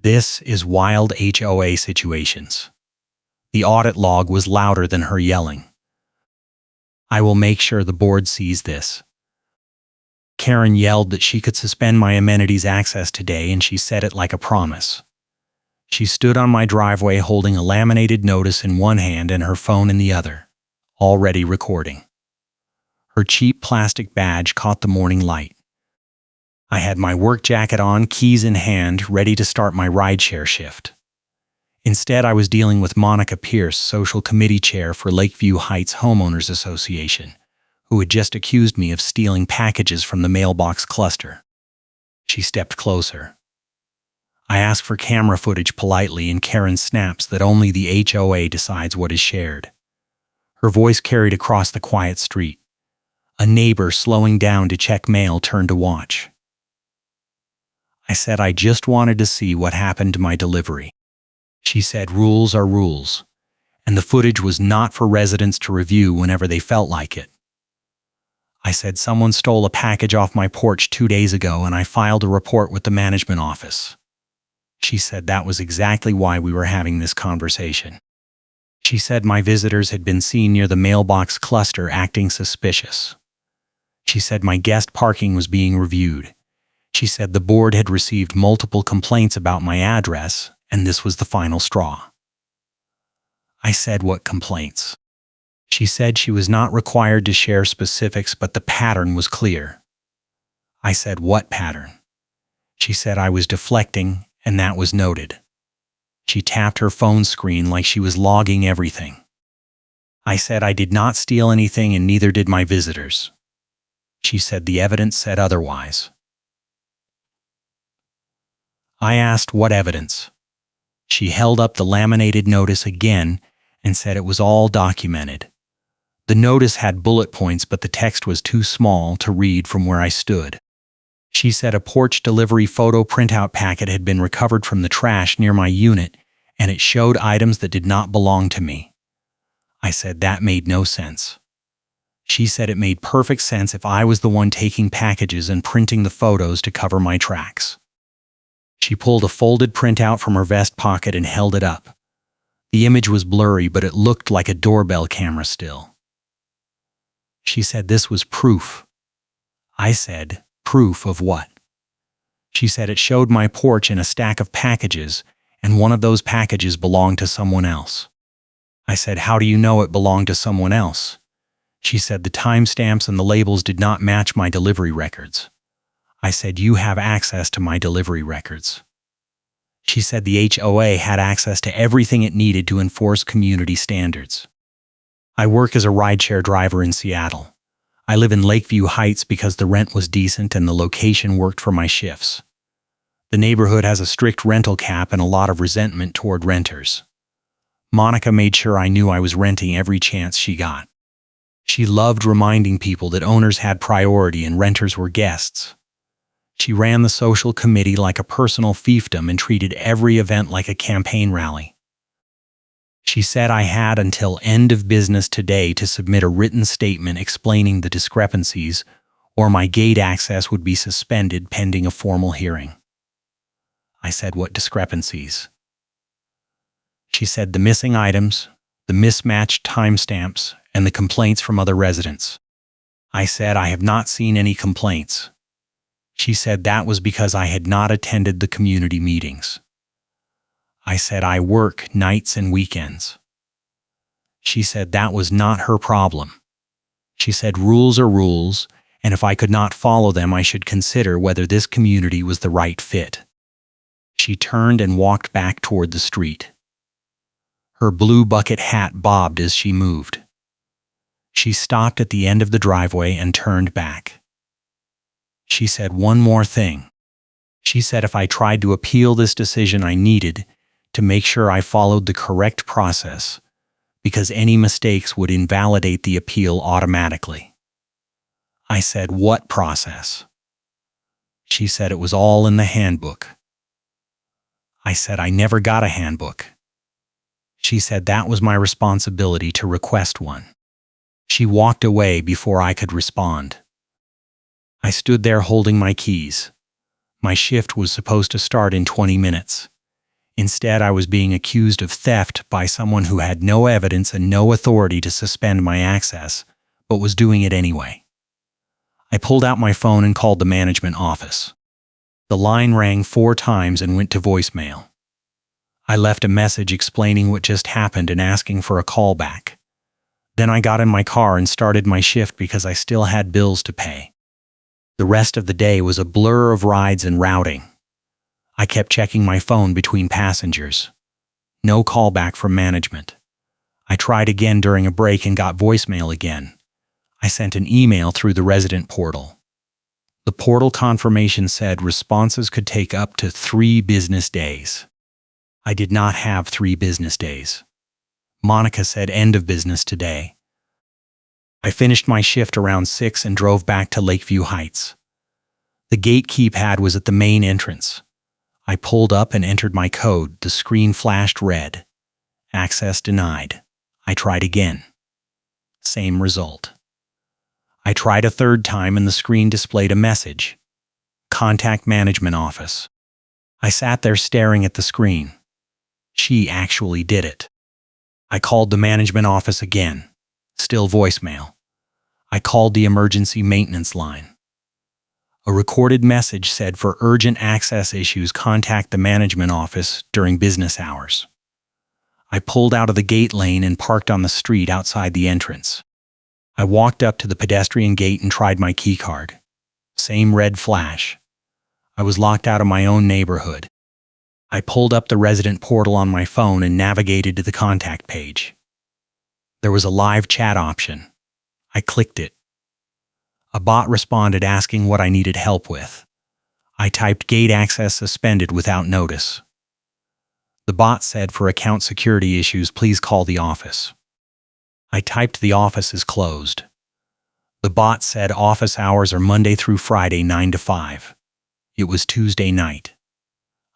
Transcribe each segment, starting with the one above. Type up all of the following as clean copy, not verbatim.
This is wild HOA situations. The audit log was louder than her yelling. I will make sure the board sees this. Karen yelled that she could suspend my amenities access today, and she said it like a promise. She stood on my driveway holding a laminated notice in one hand and her phone in the other, already recording. Her cheap plastic badge caught the morning light. I had my work jacket on, keys in hand, ready to start my rideshare shift. Instead, I was dealing with Monica Pierce, social committee chair for Lakeview Heights Homeowners Association, who had just accused me of stealing packages from the mailbox cluster. She stepped closer. I asked for camera footage politely, and Karen snaps that only the HOA decides what is shared. Her voice carried across the quiet street. A neighbor slowing down to check mail turned to watch. I said I just wanted to see what happened to my delivery. She said rules are rules, and the footage was not for residents to review whenever they felt like it. I said someone stole a package off my porch 2 days ago and I filed a report with the management office. She said that was exactly why we were having this conversation. She said my visitors had been seen near the mailbox cluster acting suspicious. She said my guest parking was being reviewed. She said the board had received multiple complaints about my address, and this was the final straw. I said, what complaints? She said she was not required to share specifics, but the pattern was clear. I said, what pattern? She said I was deflecting, and that was noted. She tapped her phone screen like she was logging everything. I said I did not steal anything, and neither did my visitors. She said the evidence said otherwise. I asked what evidence. She held up the laminated notice again and said it was all documented. The notice had bullet points, but the text was too small to read from where I stood. She said a porch delivery photo printout packet had been recovered from the trash near my unit, and it showed items that did not belong to me. I said that made no sense. She said it made perfect sense if I was the one taking packages and printing the photos to cover my tracks. She pulled a folded printout from her vest pocket and held it up. The image was blurry, but it looked like a doorbell camera still. She said this was proof. I said, proof of what? She said it showed my porch in a stack of packages, and one of those packages belonged to someone else. I said, how do you know it belonged to someone else? She said the timestamps and the labels did not match my delivery records. I said, you have access to my delivery records. She said the HOA had access to everything it needed to enforce community standards. I work as a rideshare driver in Seattle. I live in Lakeview Heights because the rent was decent and the location worked for my shifts. The neighborhood has a strict rental cap and a lot of resentment toward renters. Monica made sure I knew I was renting every chance she got. She loved reminding people that owners had priority and renters were guests. She ran the social committee like a personal fiefdom and treated every event like a campaign rally. She said I had until end of business today to submit a written statement explaining the discrepancies, or my gate access would be suspended pending a formal hearing. I said, what discrepancies? She said the missing items, the mismatched timestamps, and the complaints from other residents. I said I have not seen any complaints. She said that was because I had not attended the community meetings. I said I work nights and weekends. She said that was not her problem. She said rules are rules, and if I could not follow them, I should consider whether this community was the right fit. She turned and walked back toward the street. Her blue bucket hat bobbed as she moved. She stopped at the end of the driveway and turned back. She said one more thing. She said if I tried to appeal this decision, I needed to make sure I followed the correct process, because any mistakes would invalidate the appeal automatically. I said, what process? She said it was all in the handbook. I said I never got a handbook. She said that was my responsibility to request one. She walked away before I could respond. I stood there holding my keys. My shift was supposed to start in 20 minutes. Instead, I was being accused of theft by someone who had no evidence and no authority to suspend my access, but was doing it anyway. I pulled out my phone and called the management office. The line rang 4 times and went to voicemail. I left a message explaining what just happened and asking for a call back. Then I got in my car and started my shift because I still had bills to pay. The rest of the day was a blur of rides and routing. I kept checking my phone between passengers. No callback from management. I tried again during a break and got voicemail again. I sent an email through the resident portal. The portal confirmation said responses could take up to 3 business days. I did not have 3 business days. Monica said end of business today. I finished my shift around 6 and drove back to Lakeview Heights. The gate keypad was at the main entrance. I pulled up and entered my code. The screen flashed red. Access denied. I tried again. Same result. I tried a 3rd time and the screen displayed a message. Contact management office. I sat there staring at the screen. She actually did it. I called the management office again. Still voicemail. I called the emergency maintenance line. A recorded message said for urgent access issues, contact the management office during business hours. I pulled out of the gate lane and parked on the street outside the entrance. I walked up to the pedestrian gate and tried my keycard. Same red flash. I was locked out of my own neighborhood. I pulled up the resident portal on my phone and navigated to the contact page. There was a live chat option. I clicked it. A bot responded asking what I needed help with. I typed gate access suspended without notice. The bot said for account security issues, please call the office. I typed the office is closed. The bot said office hours are Monday through Friday 9 to 5. It was Tuesday night.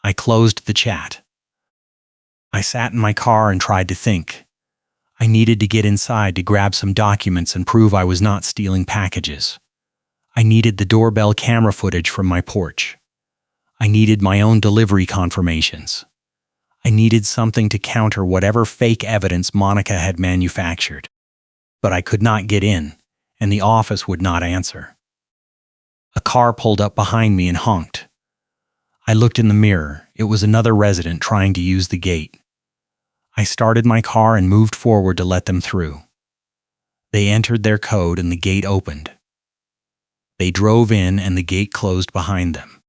I closed the chat. I sat in my car and tried to think. I needed to get inside to grab some documents and prove I was not stealing packages. I needed the doorbell camera footage from my porch. I needed my own delivery confirmations. I needed something to counter whatever fake evidence Monica had manufactured. But I could not get in, and the office would not answer. A car pulled up behind me and honked. I looked in the mirror. It was another resident trying to use the gate. I started my car and moved forward to let them through. They entered their code and the gate opened. They drove in and the gate closed behind them.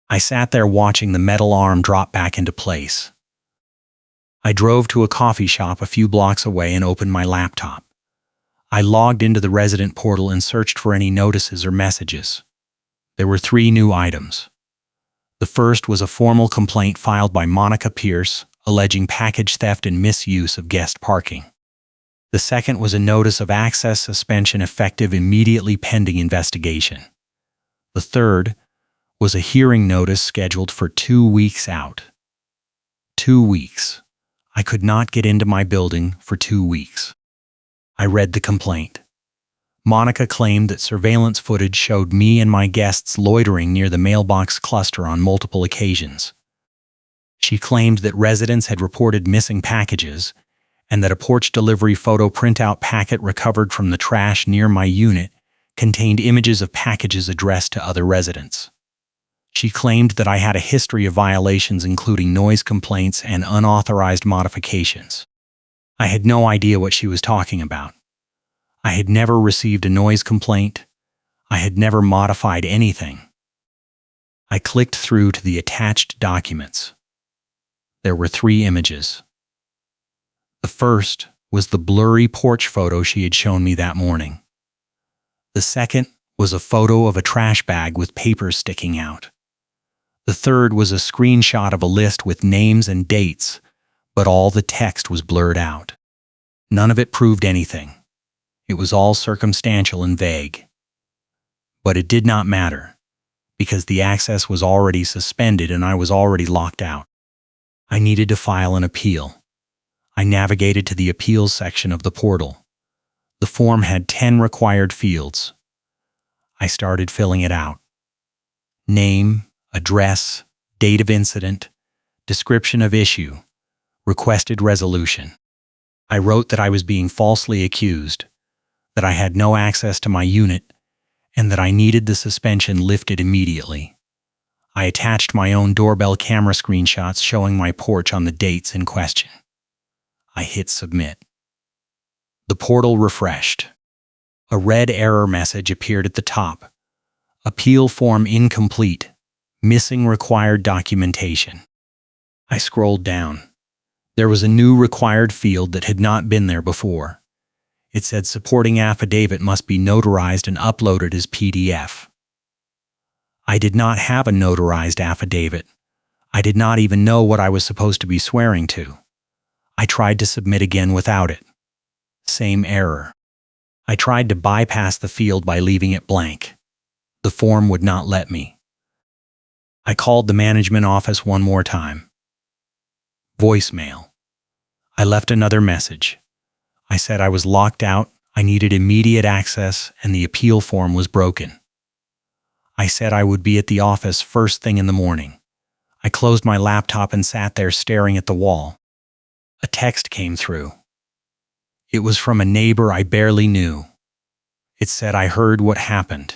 I sat there watching the metal arm drop back into place. I drove to a coffee shop a few blocks away and opened my laptop. I logged into the resident portal and searched for any notices or messages. There were 3 new items. The first was a formal complaint filed by Monica Pierce, alleging package theft and misuse of guest parking. The second was a notice of access suspension effective immediately pending investigation. The third was a hearing notice scheduled for 2 weeks out. 2 weeks. I could not get into my building for 2 weeks. I read the complaint. Monica claimed that surveillance footage showed me and my guests loitering near the mailbox cluster on multiple occasions. She claimed that residents had reported missing packages and that a porch delivery photo printout packet recovered from the trash near my unit contained images of packages addressed to other residents. She claimed that I had a history of violations including noise complaints and unauthorized modifications. I had no idea what she was talking about. I had never received a noise complaint. I had never modified anything. I clicked through to the attached documents. There were 3 images. The first was the blurry porch photo she had shown me that morning. The second was a photo of a trash bag with papers sticking out. The third was a screenshot of a list with names and dates, but all the text was blurred out. None of it proved anything. It was all circumstantial and vague. But it did not matter, because the access was already suspended and I was already locked out. I needed to file an appeal. I navigated to the appeals section of the portal. The form had 10 required fields. I started filling it out. Name, address, date of incident, Description of issue. Requested resolution. I wrote that I was being falsely accused, that I had no access to my unit, and that I needed the suspension lifted immediately. I attached my own doorbell camera screenshots showing my porch on the dates in question. I hit submit. The portal refreshed. A red error message appeared at the top. Appeal form incomplete. Missing required documentation. I scrolled down. There was a new required field that had not been there before. It said supporting affidavit must be notarized and uploaded as PDF. I did not have a notarized affidavit. I did not even know what I was supposed to be swearing to. I tried to submit again without it. Same error. I tried to bypass the field by leaving it blank. The form would not let me. I called the management office one more time. Voicemail. I left another message. I said I was locked out, I needed immediate access, and the appeal form was broken. I said I would be at the office first thing in the morning. I closed my laptop and sat there staring at the wall. A text came through. It was from a neighbor I barely knew. It said, "I heard what happened.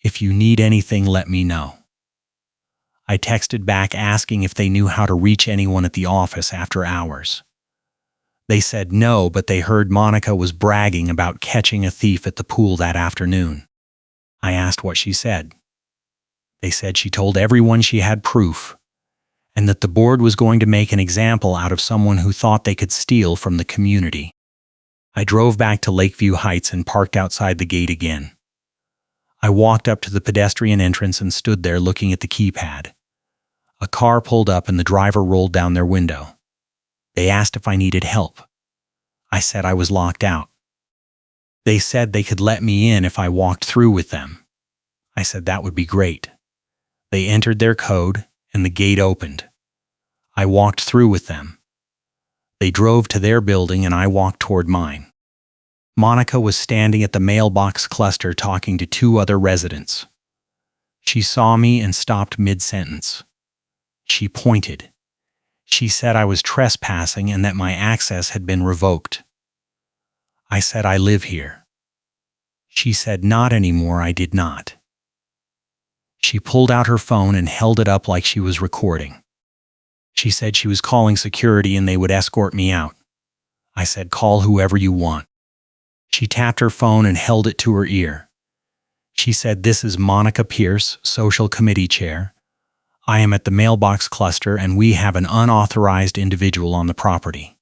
If you need anything, let me know." I texted back asking if they knew how to reach anyone at the office after hours. They said no, but they heard Monica was bragging about catching a thief at the pool that afternoon. I asked what she said. They said she told everyone she had proof, and that the board was going to make an example out of someone who thought they could steal from the community. I drove back to Lakeview Heights and parked outside the gate again. I walked up to the pedestrian entrance and stood there looking at the keypad. A car pulled up and the driver rolled down their window. They asked if I needed help. I said I was locked out. They said they could let me in if I walked through with them. I said that would be great. They entered their code and the gate opened. I walked through with them. They drove to their building and I walked toward mine. Monica was standing at the mailbox cluster talking to two other residents. She saw me and stopped mid-sentence. She pointed. She said I was trespassing and that my access had been revoked. I said I live here. She said not anymore, I did not. She pulled out her phone and held it up like she was recording. She said she was calling security and they would escort me out. I said call whoever you want. She tapped her phone and held it to her ear. She said, "This is Monica Pierce, Social Committee Chair. I am at the mailbox cluster and we have an unauthorized individual on the property."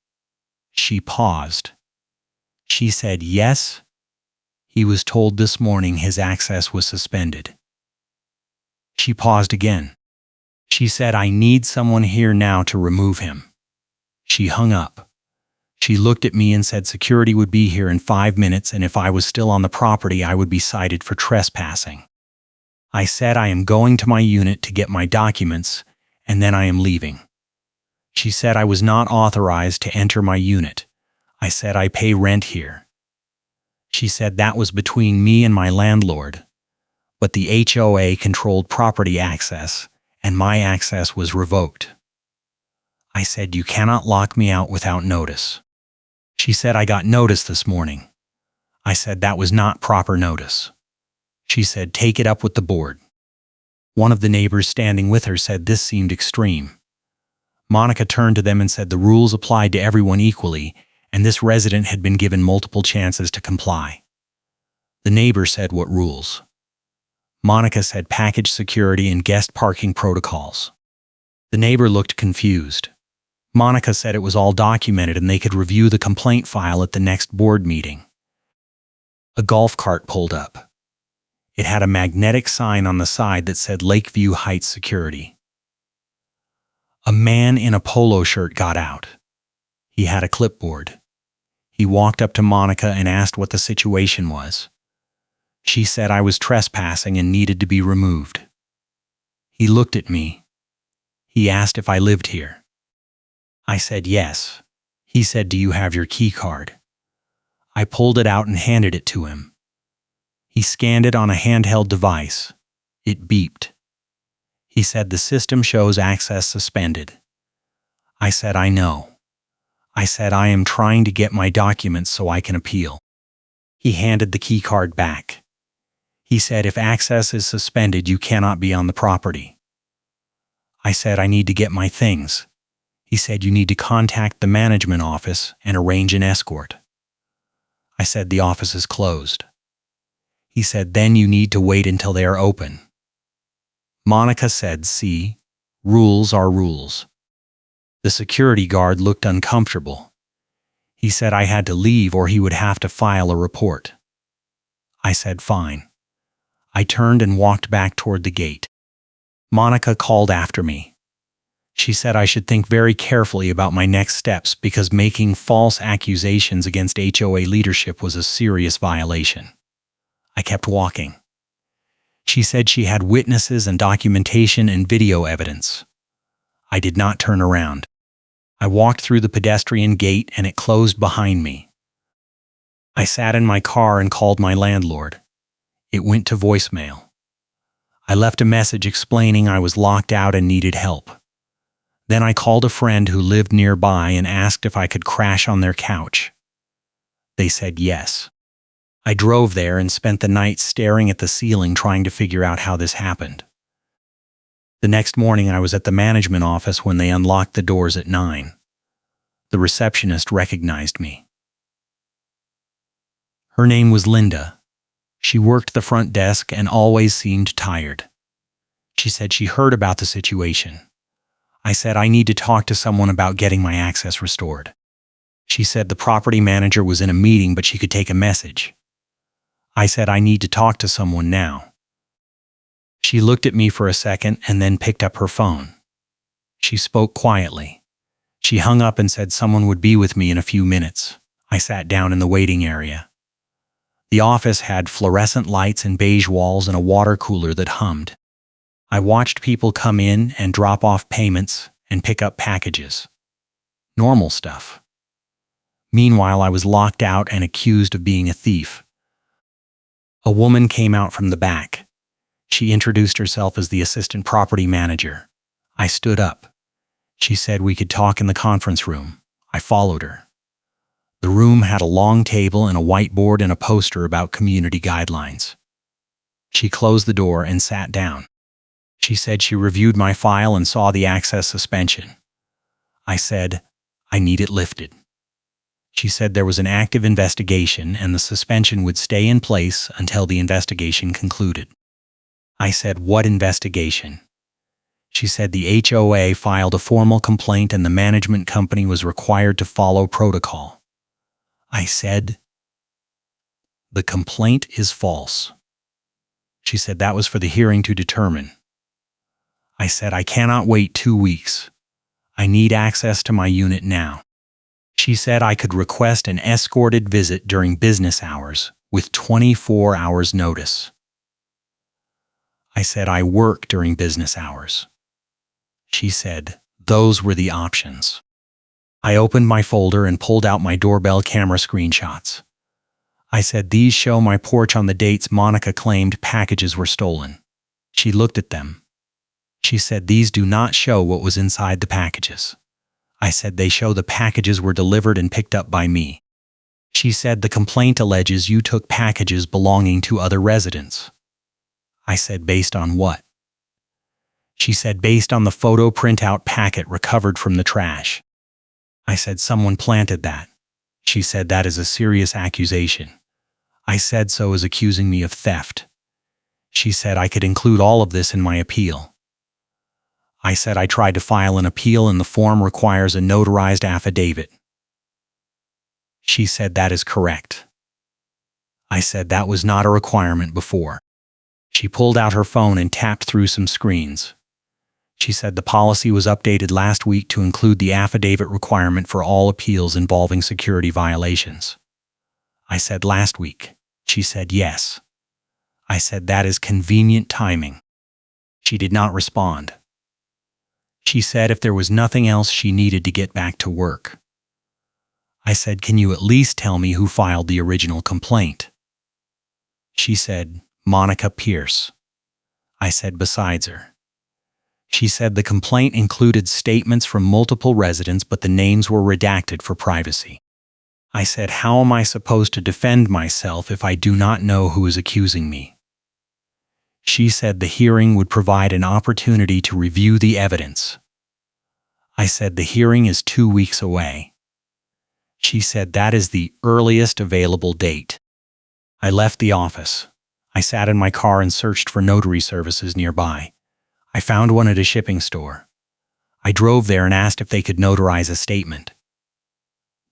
She paused. She said, "Yes, he was told this morning his access was suspended." She paused again. She said, "I need someone here now to remove him." She hung up. She looked at me and said security would be here in 5 minutes and if I was still on the property, I would be cited for trespassing. I said I am going to my unit to get my documents and then I am leaving. She said I was not authorized to enter my unit. I said I pay rent here. She said that was between me and my landlord, but the HOA controlled property access and my access was revoked. I said you cannot lock me out without notice. She said I got notice this morning. I said that was not proper notice. She said take it up with the board. One of the neighbors standing with her said this seemed extreme. Monica turned to them and said the rules applied to everyone equally and this resident had been given multiple chances to comply. The neighbor said what rules? Monica said package security and guest parking protocols. The neighbor looked confused. Monica said it was all documented and they could review the complaint file at the next board meeting. A golf cart pulled up. It had a magnetic sign on the side that said Lakeview Heights Security. A man in a polo shirt got out. He had a clipboard. He walked up to Monica and asked what the situation was. She said I was trespassing and needed to be removed. He looked at me. He asked if I lived here. I said yes. He said, "Do you have your key card?" I pulled it out and handed it to him. He scanned it on a handheld device. It beeped. He said, the system shows access suspended. I said, I know. I said, I am trying to get my documents so I can appeal. He handed the key card back. He said, if access is suspended, you cannot be on the property. I said, I need to get my things. He said, you need to contact the management office and arrange an escort. I said, the office is closed. He said, then you need to wait until they are open. Monica said, see, rules are rules. The security guard looked uncomfortable. He said I had to leave or he would have to file a report. I said, fine. I turned and walked back toward the gate. Monica called after me. She said I should think very carefully about my next steps because making false accusations against HOA leadership was a serious violation. I kept walking. She said she had witnesses and documentation and video evidence. I did not turn around. I walked through the pedestrian gate and it closed behind me. I sat in my car and called my landlord. It went to voicemail. I left a message explaining I was locked out and needed help. Then I called a friend who lived nearby and asked if I could crash on their couch. They said yes. I drove there and spent the night staring at the ceiling trying to figure out how this happened. The next morning I was at the management office when they unlocked the doors at 9. The receptionist recognized me. Her name was Linda. She worked the front desk and always seemed tired. She said she heard about the situation. I said I need to talk to someone about getting my access restored. She said the property manager was in a meeting but she could take a message. I said I need to talk to someone now. She looked at me for a second and then picked up her phone. She spoke quietly. She hung up and said someone would be with me in a few minutes. I sat down in the waiting area. The office had fluorescent lights and beige walls and a water cooler that hummed. I watched people come in and drop off payments and pick up packages. Normal stuff. Meanwhile, I was locked out and accused of being a thief. A woman came out from the back. She introduced herself as the assistant property manager. I stood up. She said we could talk in the conference room. I followed her. The room had a long table and a whiteboard and a poster about community guidelines. She closed the door and sat down. She said she reviewed my file and saw the access suspension. I said, I need it lifted. She said there was an active investigation and the suspension would stay in place until the investigation concluded. I said, what investigation? She said the HOA filed a formal complaint and the management company was required to follow protocol. I said, the complaint is false. She said that was for the hearing to determine. I said, I cannot wait 2 weeks. I need access to my unit now. She said I could request an escorted visit during business hours with 24 hours notice. I said I work during business hours. She said those were the options. I opened my folder and pulled out my doorbell camera screenshots. I said these show my porch on the dates Monica claimed packages were stolen. She looked at them. She said these do not show what was inside the packages. I said they show the packages were delivered and picked up by me. She said the complaint alleges you took packages belonging to other residents. I said based on what? She said based on the photo printout packet recovered from the trash. I said someone planted that. She said that is a serious accusation. I said so as accusing me of theft. She said I could include all of this in my appeal. I said I tried to file an appeal and the form requires a notarized affidavit. She said that is correct. I said that was not a requirement before. She pulled out her phone and tapped through some screens. She said the policy was updated last week to include the affidavit requirement for all appeals involving security violations. I said last week. She said yes. I said that is convenient timing. She did not respond. She said if there was nothing else she needed to get back to work. I said, can you at least tell me who filed the original complaint? She said, Monica Pierce. I said, besides her. She said the complaint included statements from multiple residents, but the names were redacted for privacy. I said, how am I supposed to defend myself if I do not know who is accusing me? She said the hearing would provide an opportunity to review the evidence. I said the hearing is 2 weeks away. She said that is the earliest available date. I left the office. I sat in my car and searched for notary services nearby. I found one at a shipping store. I drove there and asked if they could notarize a statement.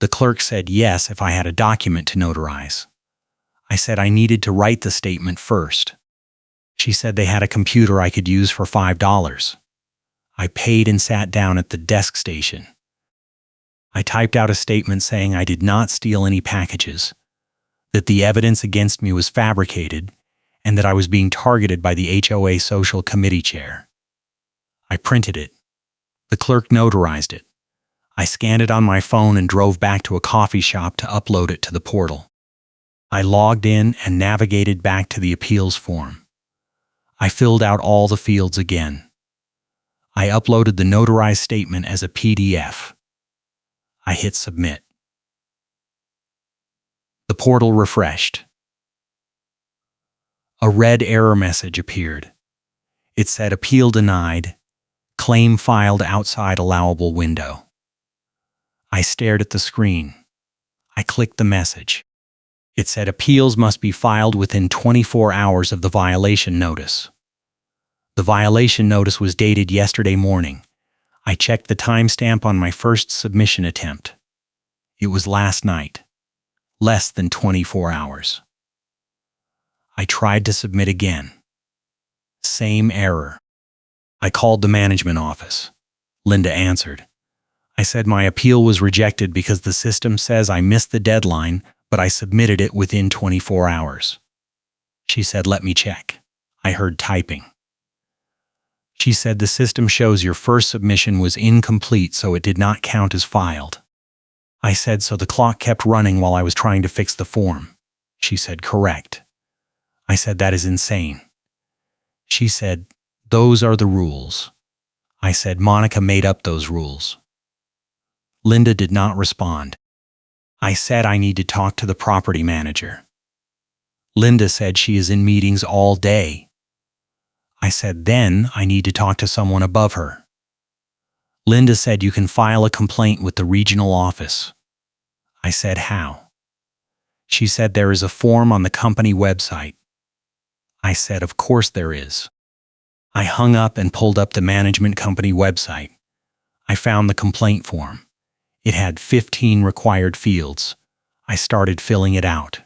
The clerk said yes if I had a document to notarize. I said I needed to write the statement first. She said they had a computer I could use for $5. I paid and sat down at the desk station. I typed out a statement saying I did not steal any packages, that the evidence against me was fabricated, and that I was being targeted by the HOA social committee chair. I printed it. The clerk notarized it. I scanned it on my phone and drove back to a coffee shop to upload it to the portal. I logged in and navigated back to the appeals form. I filled out all the fields again. I uploaded the notarized statement as a PDF. I hit submit. The portal refreshed. A red error message appeared. It said appeal denied, claim filed outside allowable window. I stared at the screen. I clicked the message. It said appeals must be filed within 24 hours of the violation notice. The violation notice was dated yesterday morning. I checked the timestamp on my first submission attempt. It was last night, less than 24 hours. I tried to submit again. Same error. I called the management office. Linda answered. I said my appeal was rejected because the system says I missed the deadline, but I submitted it within 24 hours. She said, let me check. I heard typing. She said the system shows your first submission was incomplete, so it did not count as filed. I said, so the clock kept running while I was trying to fix the form. She said, correct. I said, that is insane. She said, those are the rules. I said, Monica made up those rules. Linda did not respond. I said I need to talk to the property manager. Linda said she is in meetings all day. I said, then I need to talk to someone above her. Linda said you can file a complaint with the regional office. I said, how? She said there is a form on the company website. I said, of course there is. I hung up and pulled up the management company website. I found the complaint form. It had 15 required fields. I started filling it out.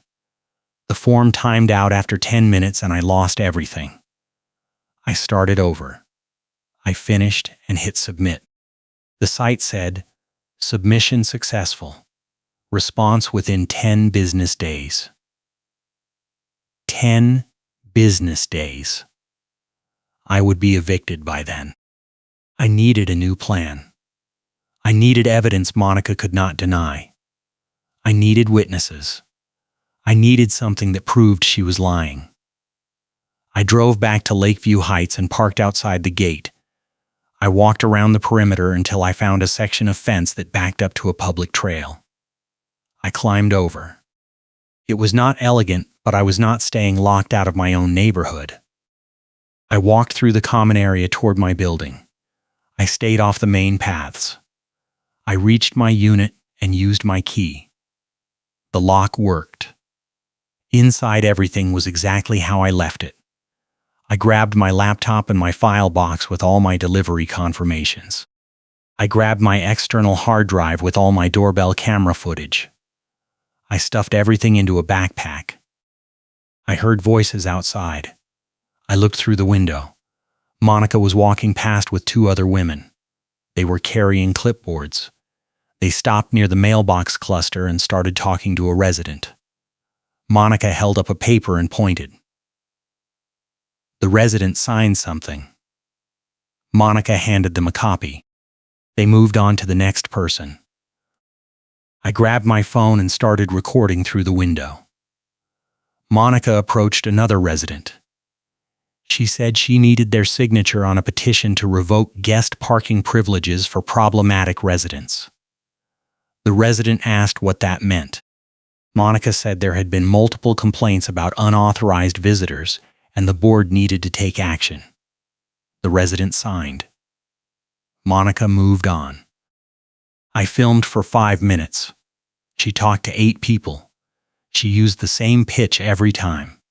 The form timed out after 10 minutes and I lost everything. I started over. I finished and hit submit. The site said, submission successful. Response within 10 business days. 10 business days. I would be evicted by then. I needed a new plan. I needed evidence Monica could not deny. I needed witnesses. I needed something that proved she was lying. I drove back to Lakeview Heights and parked outside the gate. I walked around the perimeter until I found a section of fence that backed up to a public trail. I climbed over. It was not elegant, but I was not staying locked out of my own neighborhood. I walked through the common area toward my building. I stayed off the main paths. I reached my unit and used my key. The lock worked. Inside, everything was exactly how I left it. I grabbed my laptop and my file box with all my delivery confirmations. I grabbed my external hard drive with all my doorbell camera footage. I stuffed everything into a backpack. I heard voices outside. I looked through the window. Monica was walking past with 2 other women. They were carrying clipboards. They stopped near the mailbox cluster and started talking to a resident. Monica held up a paper and pointed. The resident signed something. Monica handed them a copy. They moved on to the next person. I grabbed my phone and started recording through the window. Monica approached another resident. She said she needed their signature on a petition to revoke guest parking privileges for problematic residents. The resident asked what that meant. Monica said there had been multiple complaints about unauthorized visitors and the board needed to take action. The resident signed. Monica moved on. I filmed for 5 minutes. She talked to 8 people. She used the same pitch every time.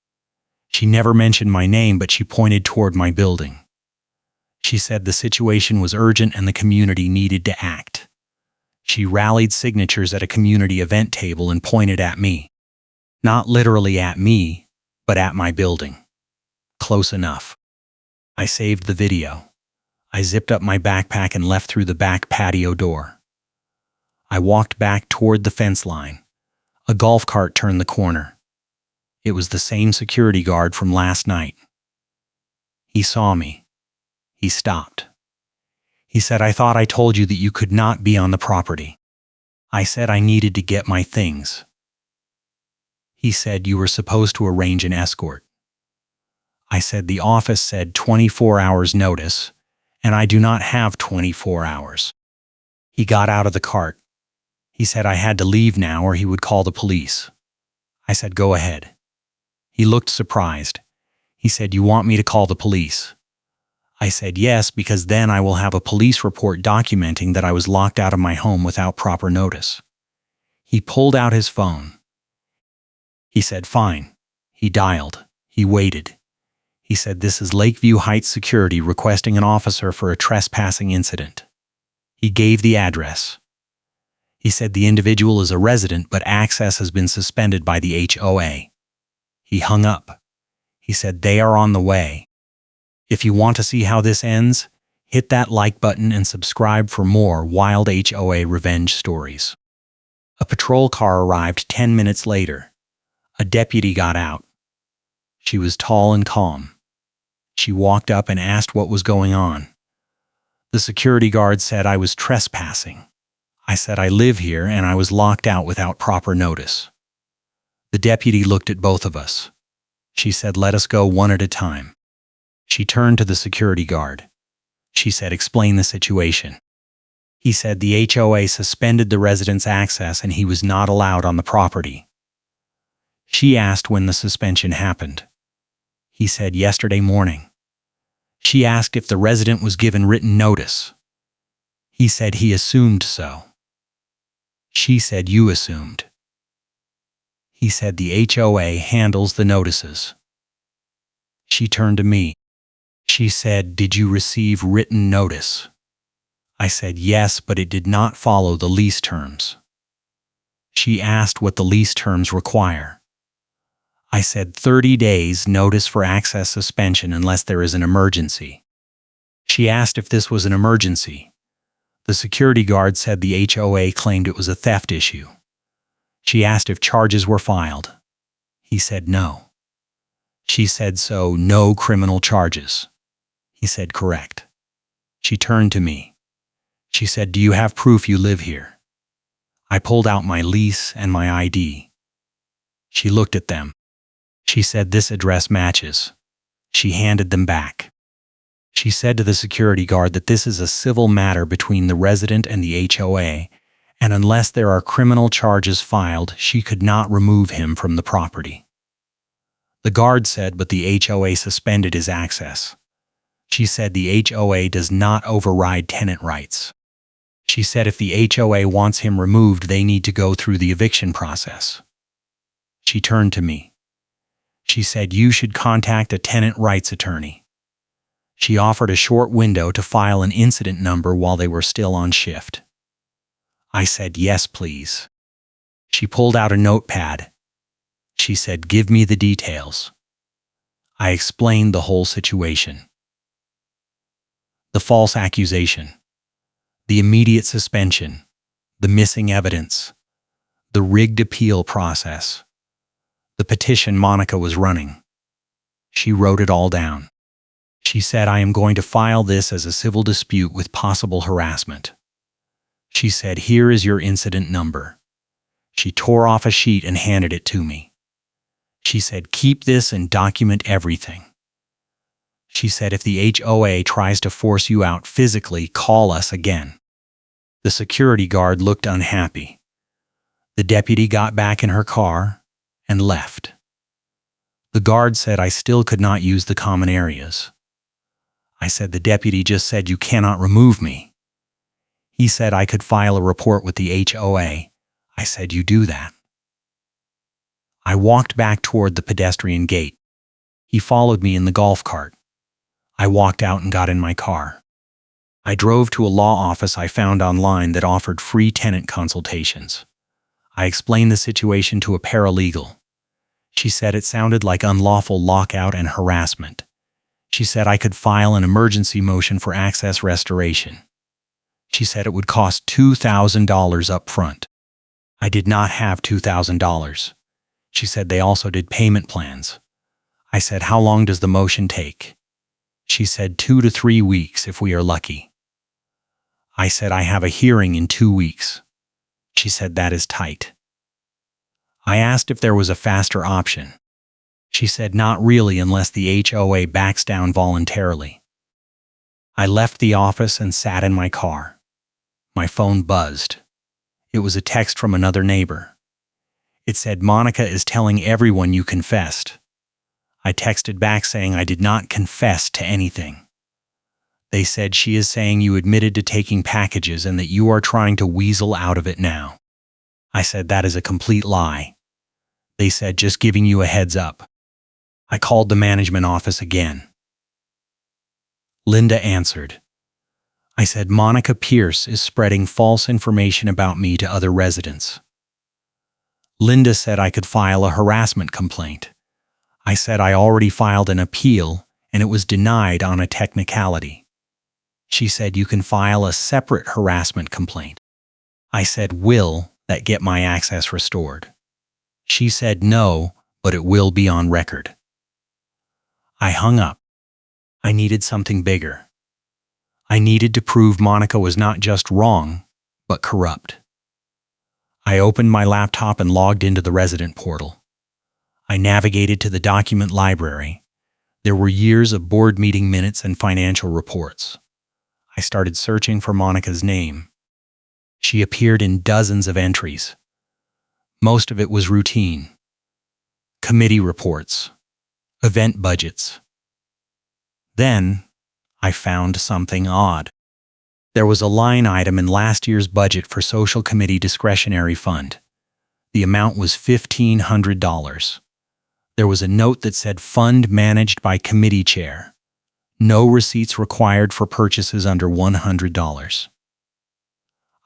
She never mentioned my name, but she pointed toward my building. She said the situation was urgent and the community needed to act. She rallied signatures at a community event table and pointed at me. Not literally at me, but at my building. Close enough. I saved the video. I zipped up my backpack and left through the back patio door. I walked back toward the fence line. A golf cart turned the corner. It was the same security guard from last night. He saw me. He stopped. He said, "I thought I told you that you could not be on the property." I said I needed to get my things. He said, "You were supposed to arrange an escort." I said the office said 24 hours notice, and I do not have 24 hours. He got out of the cart. He said I had to leave now or he would call the police. I said, "Go ahead." He looked surprised. He said, "You want me to call the police?" I said, "Yes, because then I will have a police report documenting that I was locked out of my home without proper notice." He pulled out his phone. He said, "Fine." He dialed. He waited. He said, "This is Lakeview Heights Security requesting an officer for a trespassing incident." He gave the address. He said the individual is a resident, but access has been suspended by the HOA. He hung up. He said, "They are on the way." If you want to see how this ends, hit that like button and subscribe for more wild HOA revenge stories. A patrol car arrived 10 minutes later. A deputy got out. She was tall and calm. She walked up and asked what was going on. The security guard said I was trespassing. I said I live here and I was locked out without proper notice. The deputy looked at both of us. She said, "Let us go one at a time." She turned to the security guard. She said, "Explain the situation." He said the HOA suspended the resident's access and he was not allowed on the property. She asked when the suspension happened. He said yesterday morning. She asked if the resident was given written notice. He said he assumed so. She said you assumed. He said the HOA handles the notices. She turned to me. She said, "Did you receive written notice?" I said yes, but it did not follow the lease terms. She asked what the lease terms require. I said 30 days notice for access suspension unless there is an emergency. She asked if this was an emergency. The security guard said the HOA claimed it was a theft issue. She asked if charges were filed. He said no. She said so, no criminal charges. He said correct. She turned to me. She said, "Do you have proof you live here?" I pulled out my lease and my ID. She looked at them. She said this address matches. She handed them back. She said to the security guard that this is a civil matter between the resident and the HOA, and unless there are criminal charges filed, she could not remove him from the property. The guard said, "But the HOA suspended his access." She said the HOA does not override tenant rights. She said if the HOA wants him removed, they need to go through the eviction process. She turned to me. She said you should contact a tenant rights attorney. She offered a short window to file an incident number while they were still on shift. I said, "Yes, please." She pulled out a notepad. She said, "Give me the details." I explained the whole situation. The false accusation, the immediate suspension, the missing evidence, the rigged appeal process, the petition Monica was running. She wrote it all down. She said, "I am going to file this as a civil dispute with possible harassment." She said, "Here is your incident number." She tore off a sheet and handed it to me. She said, "Keep this and document everything." She said if the HOA tries to force you out physically, call us again. The security guard looked unhappy. The deputy got back in her car and left. The guard said I still could not use the common areas. I said the deputy just said you cannot remove me. He said I could file a report with the HOA. I said you do that. I walked back toward the pedestrian gate. He followed me in the golf cart. I walked out and got in my car. I drove to a law office I found online that offered free tenant consultations. I explained the situation to a paralegal. She said it sounded like unlawful lockout and harassment. She said I could file an emergency motion for access restoration. She said it would cost $2,000 up front. I did not have $2,000. She said they also did payment plans. I said, how long does the motion take? She said 2 to 3 weeks if we are lucky. I said I have a hearing in 2 weeks. She said that is tight. I asked if there was a faster option. She said not really unless the HOA backs down voluntarily. I left the office and sat in my car. My phone buzzed. It was a text from another neighbor. It said, Monica is telling everyone you confessed. I texted back saying I did not confess to anything. They said she is saying you admitted to taking packages and that you are trying to weasel out of it now. I said that is a complete lie. They said just giving you a heads up. I called the management office again. Linda answered. I said Monica Pierce is spreading false information about me to other residents. Linda said I could file a harassment complaint. I said I already filed an appeal and it was denied on a technicality. She said you can file a separate harassment complaint. I said, will that get my access restored? She said no, but it will be on record. I hung up. I needed something bigger. I needed to prove Monica was not just wrong, but corrupt. I opened my laptop and logged into the resident portal. I navigated to the document library. There were years of board meeting minutes and financial reports. I started searching for Monica's name. She appeared in dozens of entries. Most of it was routine. Committee reports, event budgets. Then, I found something odd. There was a line item in last year's budget for Social Committee Discretionary Fund. The amount was $1,500. There was a note that said fund managed by committee chair. No receipts required for purchases under $100.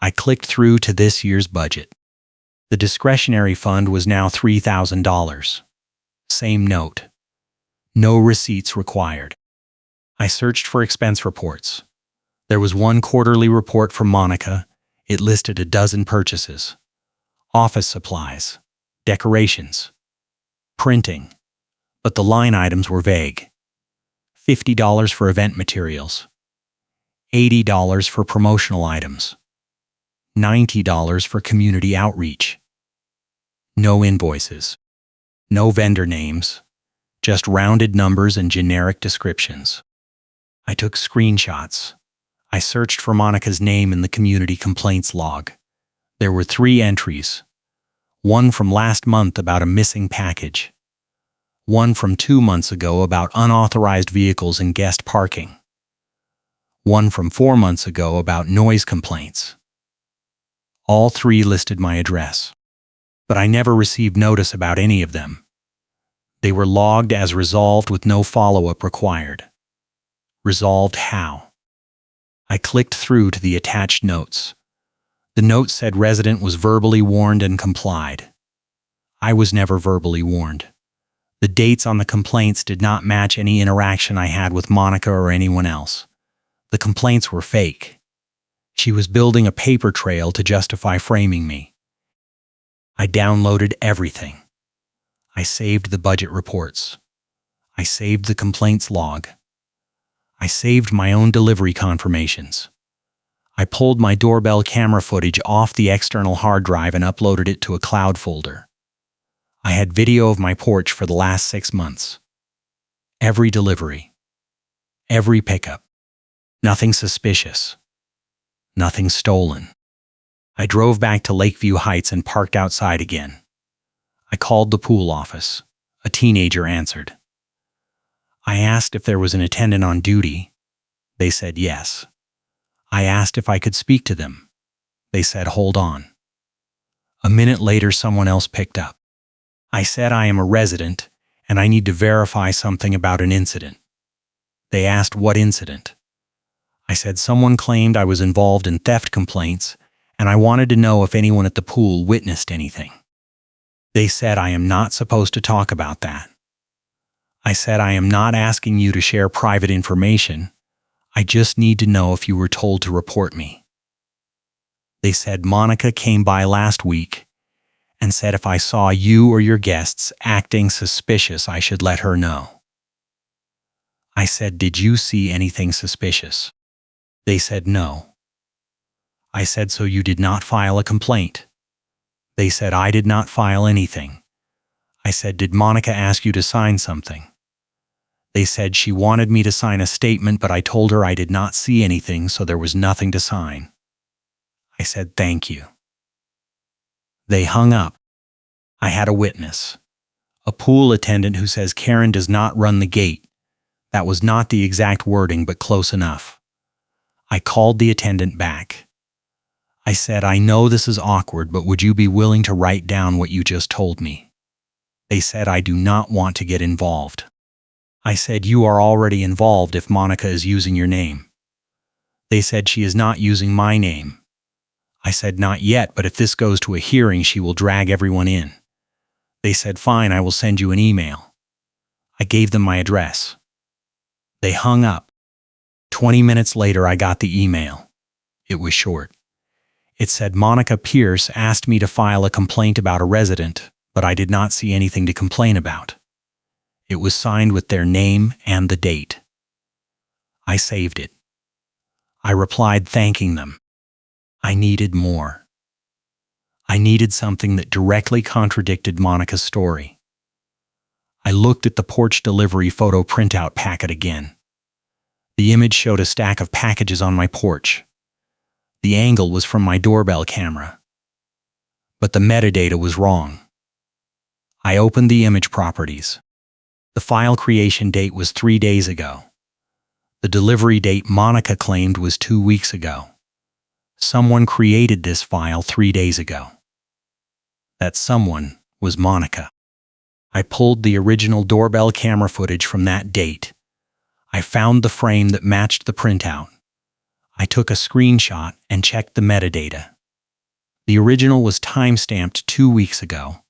I clicked through to this year's budget. The discretionary fund was now $3,000. Same note. No receipts required. I searched for expense reports. There was one quarterly report from Monica. It listed a dozen purchases. Office supplies, decorations, printing, but the line items were vague. $50 for event materials, $80 for promotional items, $90 for community outreach. No invoices, no vendor names, just rounded numbers and generic descriptions. I took screenshots. I searched for Monica's name in the community complaints log. There were 3 entries. One from last month about a missing package. One from 2 months ago about unauthorized vehicles in guest parking. One from 4 months ago about noise complaints. All 3 listed my address, but I never received notice about any of them. They were logged as resolved with no follow-up required. Resolved how? I clicked through to the attached notes. The note said resident was verbally warned and complied. I was never verbally warned. The dates on the complaints did not match any interaction I had with Monica or anyone else. The complaints were fake. She was building a paper trail to justify framing me. I downloaded everything. I saved the budget reports. I saved the complaints log. I saved my own delivery confirmations. I pulled my doorbell camera footage off the external hard drive and uploaded it to a cloud folder. I had video of my porch for the last 6 months. Every delivery. Every pickup. Nothing suspicious. Nothing stolen. I drove back to Lakeview Heights and parked outside again. I called the pool office. A teenager answered. I asked if there was an attendant on duty. They said yes. I asked if I could speak to them. They said, hold on. A minute later, someone else picked up. I said I am a resident and I need to verify something about an incident. They asked what incident. I said someone claimed I was involved in theft complaints and I wanted to know if anyone at the pool witnessed anything. They said I am not supposed to talk about that. I said I am not asking you to share private information. I just need to know if you were told to report me. They said Monica came by last week and said if I saw you or your guests acting suspicious, I should let her know. I said, did you see anything suspicious? They said no. I said, so you did not file a complaint? They said, I did not file anything. I said, did Monica ask you to sign something? They said she wanted me to sign a statement, but I told her I did not see anything, so there was nothing to sign. I said, thank you. They hung up. I had a witness, a pool attendant who says Karen does not run the gate. That was not the exact wording, but close enough. I called the attendant back. I said, I know this is awkward, but would you be willing to write down what you just told me? They said, I do not want to get involved. I said, you are already involved if Monica is using your name. They said, she is not using my name. I said, not yet, but if this goes to a hearing, she will drag everyone in. They said, fine, I will send you an email. I gave them my address. They hung up. 20 minutes later, I got the email. It was short. It said, Monica Pierce asked me to file a complaint about a resident, but I did not see anything to complain about. It was signed with their name and the date. I saved it. I replied thanking them. I needed more. I needed something that directly contradicted Monica's story. I looked at the porch delivery photo printout packet again. The image showed a stack of packages on my porch. The angle was from my doorbell camera. But the metadata was wrong. I opened the image properties. The file creation date was 3 days ago. The delivery date Monica claimed was 2 weeks ago. Someone created this file 3 days ago. That someone was Monica. I pulled the original doorbell camera footage from that date. I found the frame that matched the printout. I took a screenshot and checked the metadata. The original was timestamped 2 weeks ago.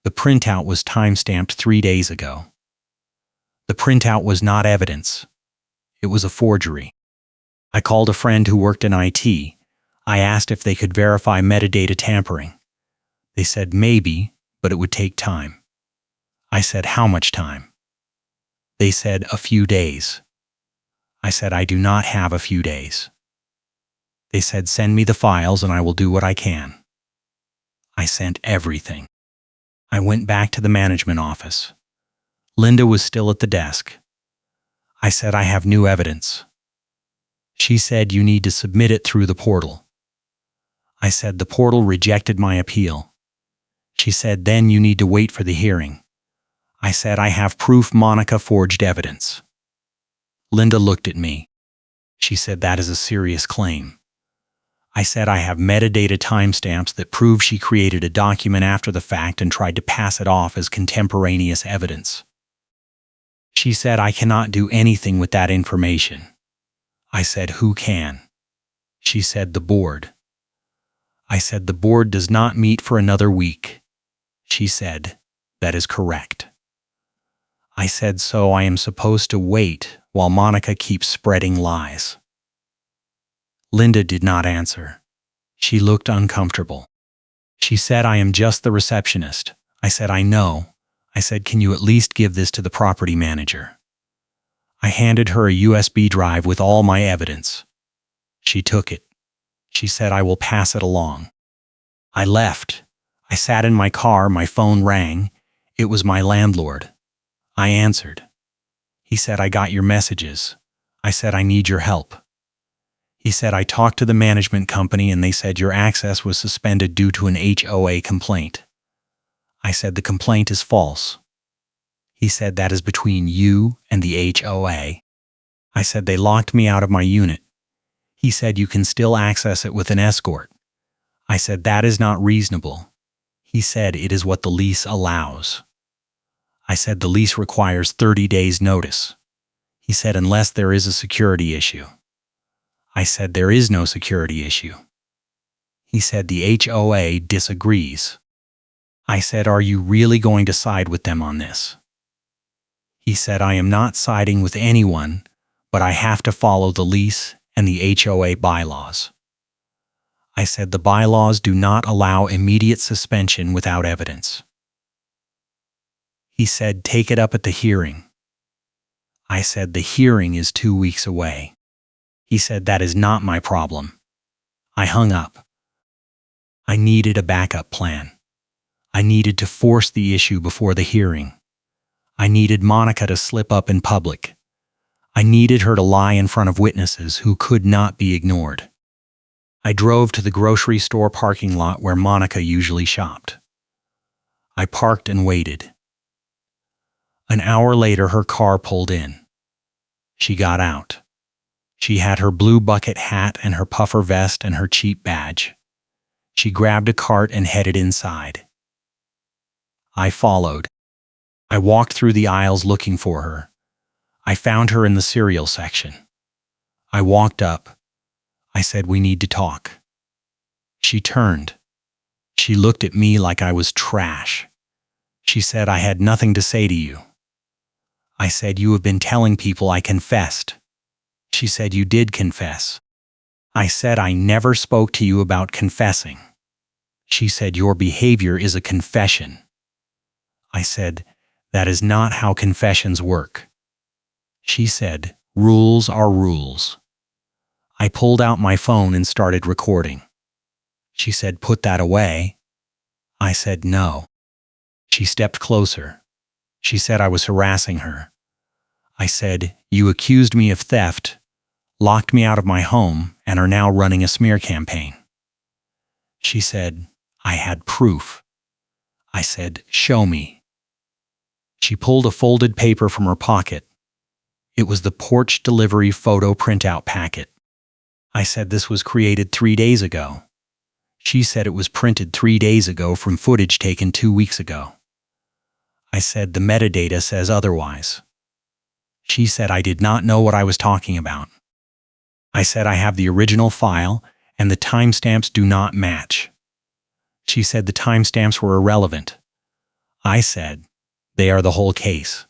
The printout was timestamped 3 days ago. The printout was not evidence. It was a forgery. I called a friend who worked in IT. I asked if they could verify metadata tampering. They said maybe, but it would take time. I said, how much time? They said, a few days. I said, I do not have a few days. They said, send me the files and I will do what I can. I sent everything. I went back to the management office. Linda was still at the desk. I said, I have new evidence. She said, you need to submit it through the portal. I said, the portal rejected my appeal. She said, then you need to wait for the hearing. I said, I have proof Monica forged evidence. Linda looked at me. She said, that is a serious claim. I said, I have metadata timestamps that prove she created a document after the fact and tried to pass it off as contemporaneous evidence. She said, I cannot do anything with that information. I said, who can? She said, the board. I said, the board does not meet for another week. She said, that is correct. I said, so I am supposed to wait while Monica keeps spreading lies. Linda did not answer. She looked uncomfortable. She said, I am just the receptionist. I said, I know. I said, can you at least give this to the property manager? I handed her a USB drive with all my evidence. She took it. She said, I will pass it along. I left. I sat in my car, my phone rang. It was my landlord. I answered. He said, I got your messages. I said, I need your help. He said, I talked to the management company and they said your access was suspended due to an HOA complaint. I said, the complaint is false. He said, that is between you and the HOA. I said, they locked me out of my unit. He said, you can still access it with an escort. I said, that is not reasonable. He said, it is what the lease allows. I said, the lease requires 30 days notice. He said, unless there is a security issue. I said, there is no security issue. He said, the HOA disagrees. I said, are you really going to side with them on this? He said, I am not siding with anyone, but I have to follow the lease and the HOA bylaws. I said, the bylaws do not allow immediate suspension without evidence. He said, take it up at the hearing. I said, the hearing is 2 weeks away. He said, that is not my problem. I hung up. I needed a backup plan. I needed to force the issue before the hearing. I needed Monica to slip up in public. I needed her to lie in front of witnesses who could not be ignored. I drove to the grocery store parking lot where Monica usually shopped. I parked and waited. An hour later, her car pulled in. She got out. She had her blue bucket hat and her puffer vest and her cheap badge. She grabbed a cart and headed inside. I followed. I walked through the aisles looking for her. I found her in the cereal section. I walked up. I said, we need to talk. She turned. She looked at me like I was trash. She said, I had nothing to say to you. I said, you have been telling people I confessed. She said, you did confess. I said, I never spoke to you about confessing. She said, your behavior is a confession. I said, that is not how confessions work. She said, rules are rules. I pulled out my phone and started recording. She said, put that away. I said, no. She stepped closer. She said I was harassing her. I said, you accused me of theft, locked me out of my home, and are now running a smear campaign. She said, I had proof. I said, show me. She pulled a folded paper from her pocket. It was the porch delivery photo printout packet. I said this was created 3 days ago. She said it was printed 3 days ago from footage taken 2 weeks ago. I said the metadata says otherwise. She said I did not know what I was talking about. I said I have the original file and the timestamps do not match. She said the timestamps were irrelevant. I said, they are the whole case.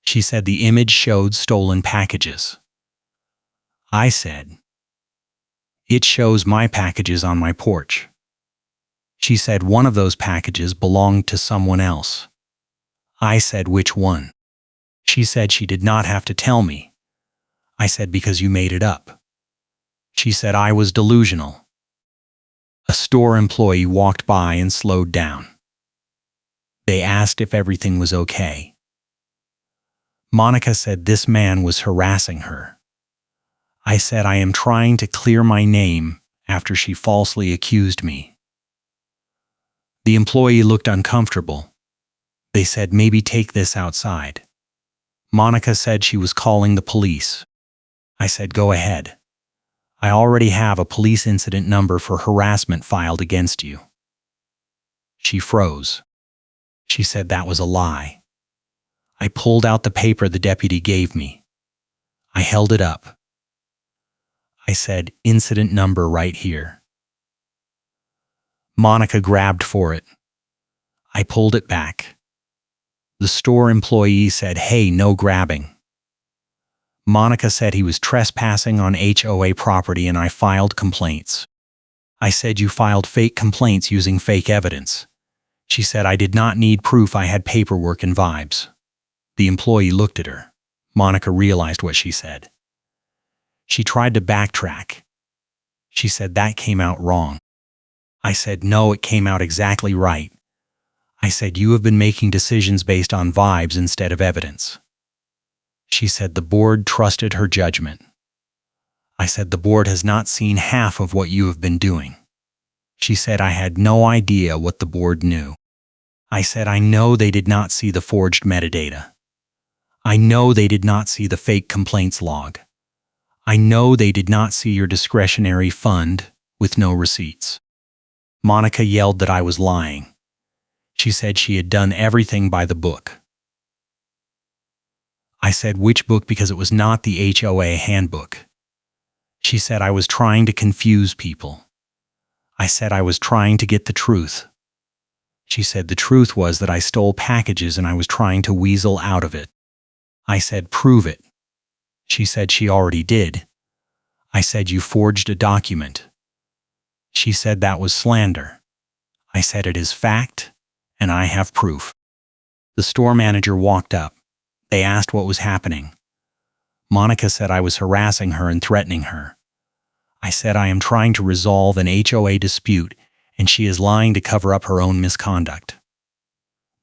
She said the image showed stolen packages. I said, it shows my packages on my porch. She said one of those packages belonged to someone else. I said, which one? She said she did not have to tell me. I said, because you made it up. She said I was delusional. A store employee walked by and slowed down. They asked if everything was okay. Monica said this man was harassing her. I said I am trying to clear my name after she falsely accused me. The employee looked uncomfortable. They said maybe take this outside. Monica said she was calling the police. I said go ahead. I already have a police incident number for harassment filed against you. She froze. She said that was a lie. I pulled out the paper the deputy gave me. I held it up. I said, incident number right here. Monica grabbed for it. I pulled it back. The store employee said, hey, no grabbing. Monica said he was trespassing on HOA property and I filed complaints. I said you filed fake complaints using fake evidence. She said I did not need proof, I had paperwork and vibes. The employee looked at her. Monica realized what she said. She tried to backtrack. She said that came out wrong. I said no, it came out exactly right. I said you have been making decisions based on vibes instead of evidence. She said the board trusted her judgment. I said the board has not seen half of what you have been doing. She said I had no idea what the board knew. I said I know they did not see the forged metadata. I know they did not see the fake complaints log. I know they did not see your discretionary fund with no receipts. Monica yelled that I was lying. She said she had done everything by the book. I said which book because it was not the HOA handbook. She said I was trying to confuse people. I said I was trying to get the truth. She said the truth was that I stole packages and I was trying to weasel out of it. I said prove it. She said she already did. I said you forged a document. She said that was slander. I said it is fact, and I have proof. The store manager walked up. They asked what was happening. Monica said I was harassing her and threatening her. I said I am trying to resolve an HOA dispute, and she is lying to cover up her own misconduct.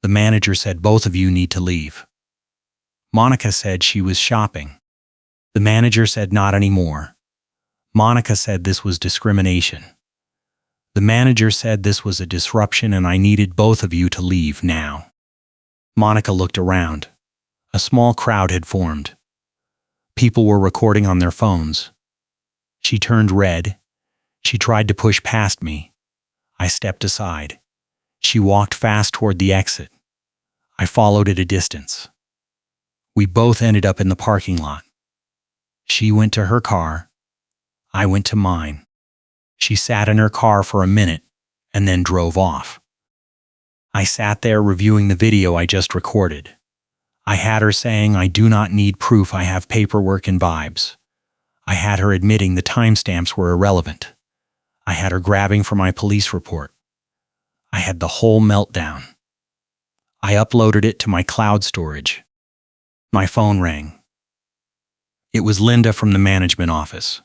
The manager said both of you need to leave. Monica said she was shopping. The manager said not anymore. Monica said this was discrimination. The manager said this was a disruption and I needed both of you to leave now. Monica looked around. A small crowd had formed. People were recording on their phones. She turned red. She tried to push past me. I stepped aside. She walked fast toward the exit. I followed at a distance. We both ended up in the parking lot. She went to her car. I went to mine. She sat in her car for a minute and then drove off. I sat there reviewing the video I just recorded. I had her saying I do not need proof, I have paperwork and vibes. I had her admitting the timestamps were irrelevant. I had her grabbing for my police report. I had the whole meltdown. I uploaded it to my cloud storage. My phone rang. It was Linda from the management office.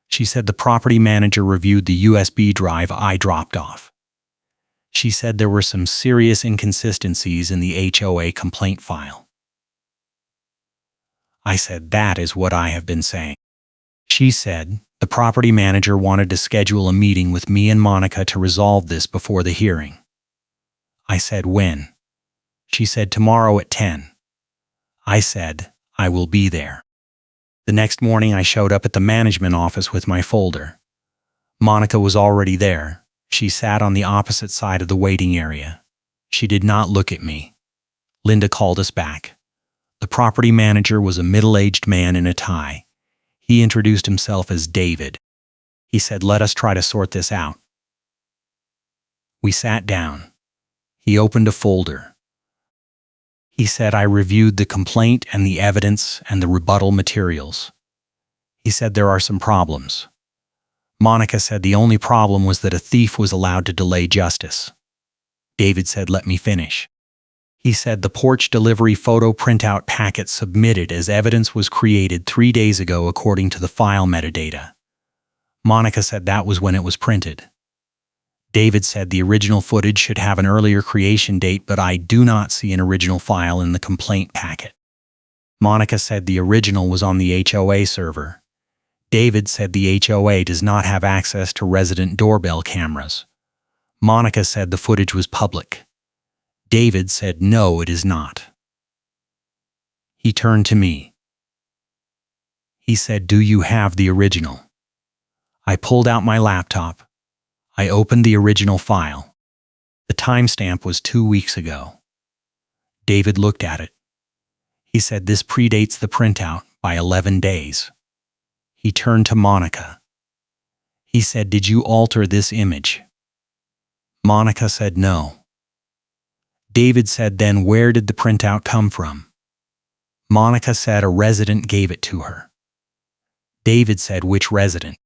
She said the property manager reviewed the USB drive I dropped off. She said there were some serious inconsistencies in the HOA complaint file. I said that is what I have been saying. She said the property manager wanted to schedule a meeting with me and Monica to resolve this before the hearing. I said when? She said tomorrow at 10. I said I will be there. The next morning I showed up at the management office with my folder. Monica was already there. She sat on the opposite side of the waiting area. She did not look at me. Linda called us back. The property manager was a middle-aged man in a tie. He introduced himself as David. He said, "Let us try to sort this out." We sat down. He opened a folder. He said, "I reviewed the complaint and the evidence and the rebuttal materials." He said, "There are some problems." Monica said the only problem was that a thief was allowed to delay justice. David said, "Let me finish." He said the porch delivery photo printout packet submitted as evidence was created 3 days ago according to the file metadata. Monica said that was when it was printed. David said the original footage should have an earlier creation date, but I do not see an original file in the complaint packet. Monica said the original was on the HOA server. David said the HOA does not have access to resident doorbell cameras. Monica said the footage was public. David said no, it is not. He turned to me. He said, "Do you have the original?" I pulled out my laptop. I opened the original file. The timestamp was 2 weeks ago. David looked at it. He said this predates the printout by 11 days. He turned to Monica. He said, "Did you alter this image?" Monica said no. David said, "Then where did the printout come from?" Monica said a resident gave it to her. David said, "Which resident?"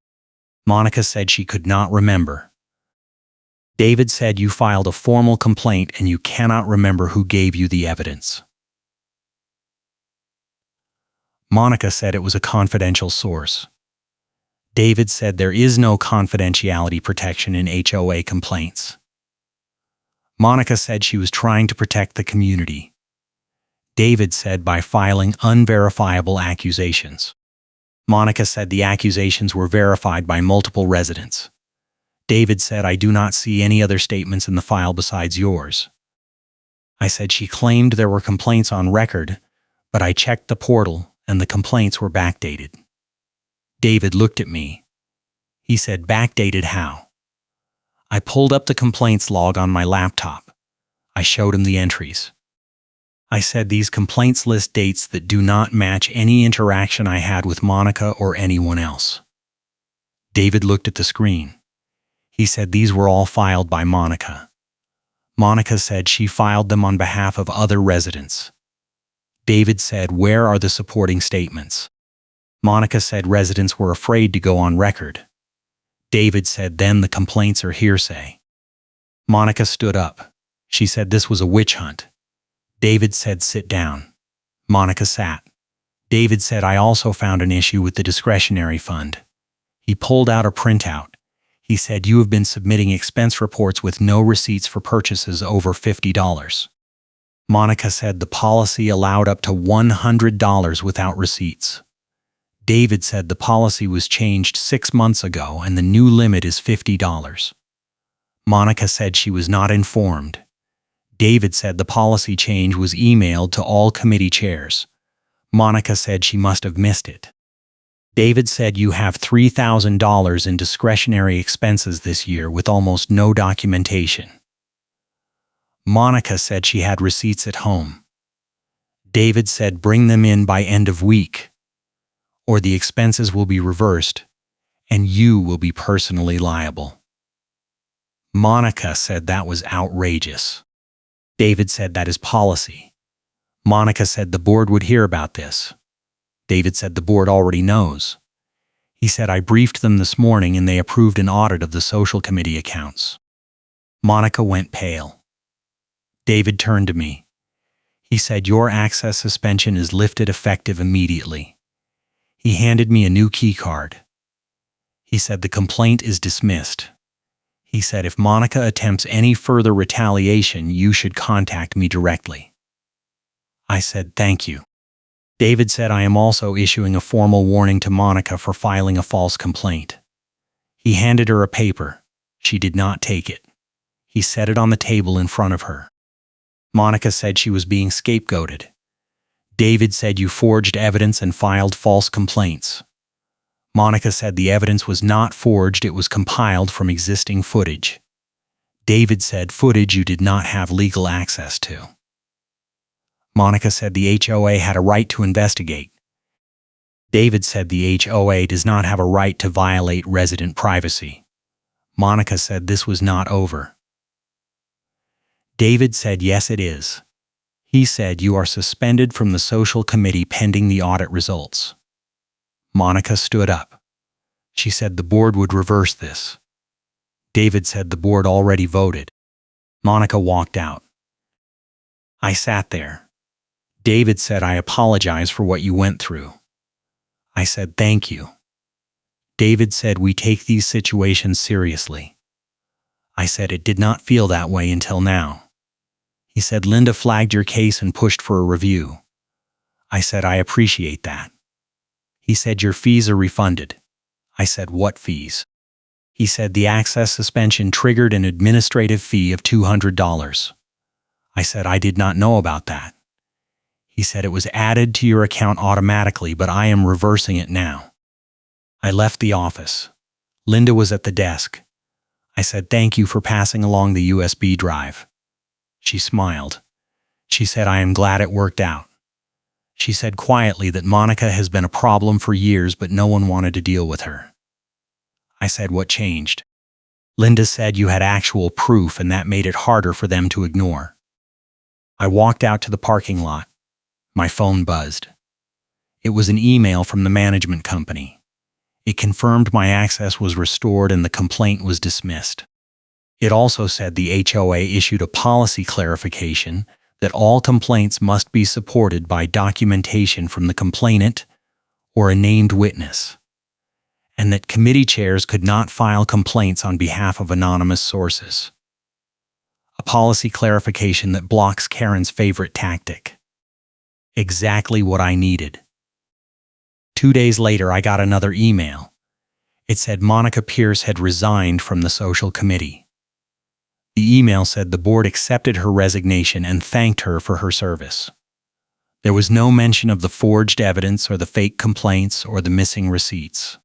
Monica said she could not remember. David said, "You filed a formal complaint and you cannot remember who gave you the evidence." Monica said it was a confidential source. David said there is no confidentiality protection in HOA complaints. Monica said she was trying to protect the community. David said by filing unverifiable accusations. Monica said the accusations were verified by multiple residents. David said, I do not see any other statements in the file besides yours. I said she claimed there were complaints on record, but I checked the portal and the complaints were backdated. David looked at me. He said, backdated how? I pulled up the complaints log on my laptop. I showed him the entries. I said these complaints list dates that do not match any interaction I had with Monica or anyone else. David looked at the screen. He said these were all filed by Monica. Monica said she filed them on behalf of other residents. David said, where are the supporting statements? Monica said residents were afraid to go on record. David said, then the complaints are hearsay. Monica stood up. She said this was a witch hunt. David said, sit down. Monica sat. David said, I also found an issue with the discretionary fund. He pulled out a printout. He said, you have been submitting expense reports with no receipts for purchases over $50. Monica said the policy allowed up to $100 without receipts. David said the policy was changed 6 months ago and the new limit is $50. Monica said she was not informed. David said the policy change was emailed to all committee chairs. Monica said she must have missed it. David said you have $3,000 in discretionary expenses this year with almost no documentation. Monica said she had receipts at home. David said bring them in by end of week, or the expenses will be reversed and you will be personally liable. Monica said that was outrageous. David said that is policy. Monica said the board would hear about this. David said the board already knows. He said I briefed them this morning and they approved an audit of the social committee accounts. Monica went pale. David turned to me. He said your access suspension is lifted effective immediately. He handed me a new key card. He said the complaint is dismissed. He said if Monica attempts any further retaliation, you should contact me directly. I said thank you. David said I am also issuing a formal warning to Monica for filing a false complaint. He handed her a paper. She did not take it. He set it on the table in front of her. Monica said she was being scapegoated. David said you forged evidence and filed false complaints. Monica said the evidence was not forged, it was compiled from existing footage. David said footage you did not have legal access to. Monica said the HOA had a right to investigate. David said the HOA does not have a right to violate resident privacy. Monica said this was not over. David said yes it is. He said you are suspended from the social committee pending the audit results. Monica stood up. She said the board would reverse this. David said the board already voted. Monica walked out. I sat there. David said I apologize for what you went through. I said thank you. David said we take these situations seriously. I said it did not feel that way until now. He said Linda flagged your case and pushed for a review. I said I appreciate that. He said your fees are refunded. I said what fees? He said the access suspension triggered an administrative fee of $200. I said I did not know about that. He said it was added to your account automatically, but I am reversing it now. I left the office. Linda was at the desk. I said thank you for passing along the USB drive. She smiled. She said I am glad it worked out. She said quietly that Monica has been a problem for years, but no one wanted to deal with her. I said what changed? Linda said you had actual proof and that made it harder for them to ignore. I walked out to the parking lot. My phone buzzed. It was an email from the management company. It confirmed my access was restored and the complaint was dismissed. It also said the HOA issued a policy clarification that all complaints must be supported by documentation from the complainant or a named witness, and that committee chairs could not file complaints on behalf of anonymous sources. A policy clarification that blocks Karen's favorite tactic: Exactly what I needed. 2 days later, I got another email. It said Monica Pierce had resigned from the social committee. The email said the board accepted her resignation and thanked her for her service. There was no mention of the forged evidence or the fake complaints or the missing receipts.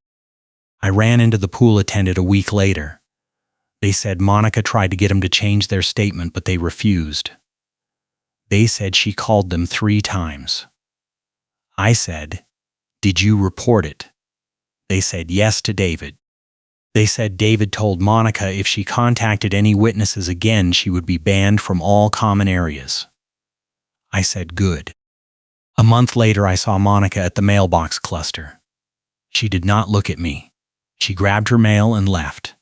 I ran into the pool attendant a week later. They said Monica tried to get them to change their statement, but they refused. They said she called them 3 times. I said, "Did you report it?" They said yes to David. They said David told Monica if she contacted any witnesses again, she would be banned from all common areas. I said good. A month later, I saw Monica at the mailbox cluster. She did not look at me. She grabbed her mail and left.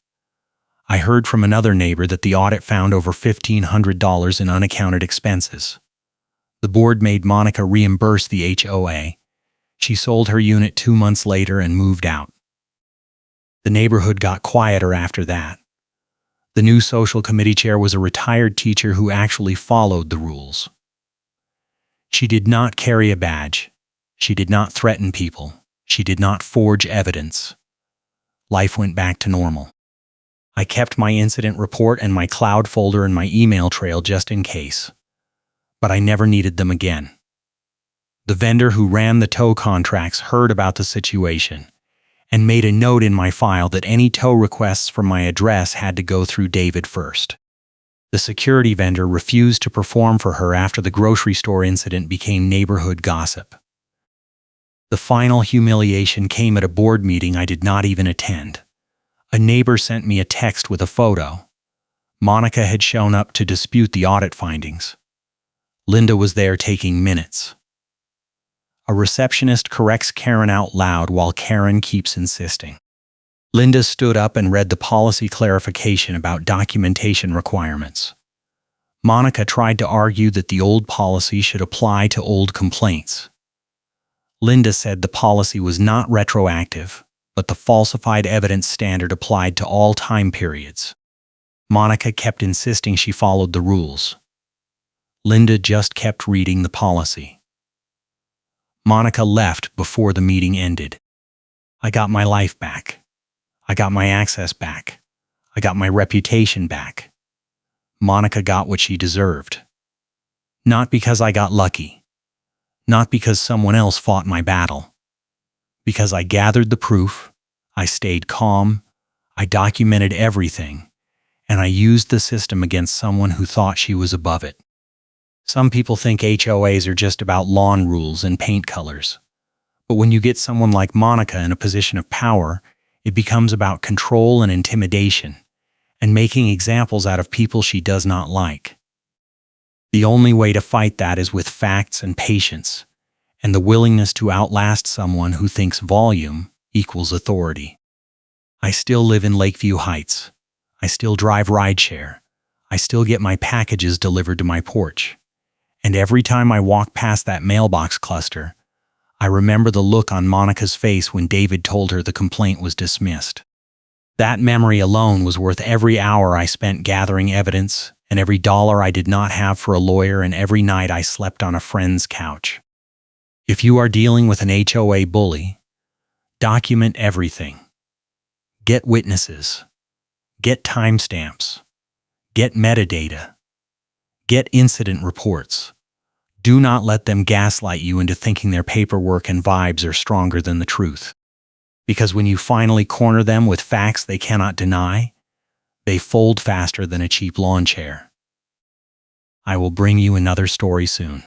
I heard from another neighbor that the audit found over $1,500 in unaccounted expenses. The board made Monica reimburse the HOA. She sold her unit 2 months later and moved out. The neighborhood got quieter after that. The new social committee chair was a retired teacher who actually followed the rules. She did not carry a badge. She did not threaten people. She did not forge evidence. Life went back to normal. I kept my incident report and my cloud folder and my email trail just in case. But I never needed them again. The vendor who ran the tow contracts heard about the situation and made a note in my file that any tow requests from my address had to go through David first. The security vendor refused to perform for her after the grocery store incident became neighborhood gossip. The final humiliation came at a board meeting I did not even attend. A neighbor sent me a text with a photo. Monica had shown up to dispute the audit findings. Linda was there taking minutes. A receptionist corrects Karen out loud while Karen keeps insisting. Linda stood up and read the policy clarification about documentation requirements. Monica tried to argue that the old policy should apply to old complaints. Linda said the policy was not retroactive, but the falsified evidence standard applied to all time periods. Monica kept insisting she followed the rules. Linda just kept reading the policy. Monica left before the meeting ended. I got my life back. I got my access back. I got my reputation back. Monica got what she deserved. Not because I got lucky. Not because someone else fought my battle. Because I gathered the proof, I stayed calm, I documented everything, and I used the system against someone who thought she was above it. Some people think HOAs are just about lawn rules and paint colors. But when you get someone like Monica in a position of power, it becomes about control and intimidation, and making examples out of people she does not like. The only way to fight that is with facts and patience, and the willingness to outlast someone who thinks volume equals authority. I still live in Lakeview Heights. I still drive rideshare. I still get my packages delivered to my porch. And every time I walk past that mailbox cluster, I remember the look on Monica's face when David told her the complaint was dismissed. That memory alone was worth every hour I spent gathering evidence, and every dollar I did not have for a lawyer, and every night I slept on a friend's couch. If you are dealing with an HOA bully, document everything. Get witnesses. Get timestamps. Get metadata. Get incident reports. Do not let them gaslight you into thinking their paperwork and vibes are stronger than the truth. Because when you finally corner them with facts they cannot deny, they fold faster than a cheap lawn chair. I will bring you another story soon.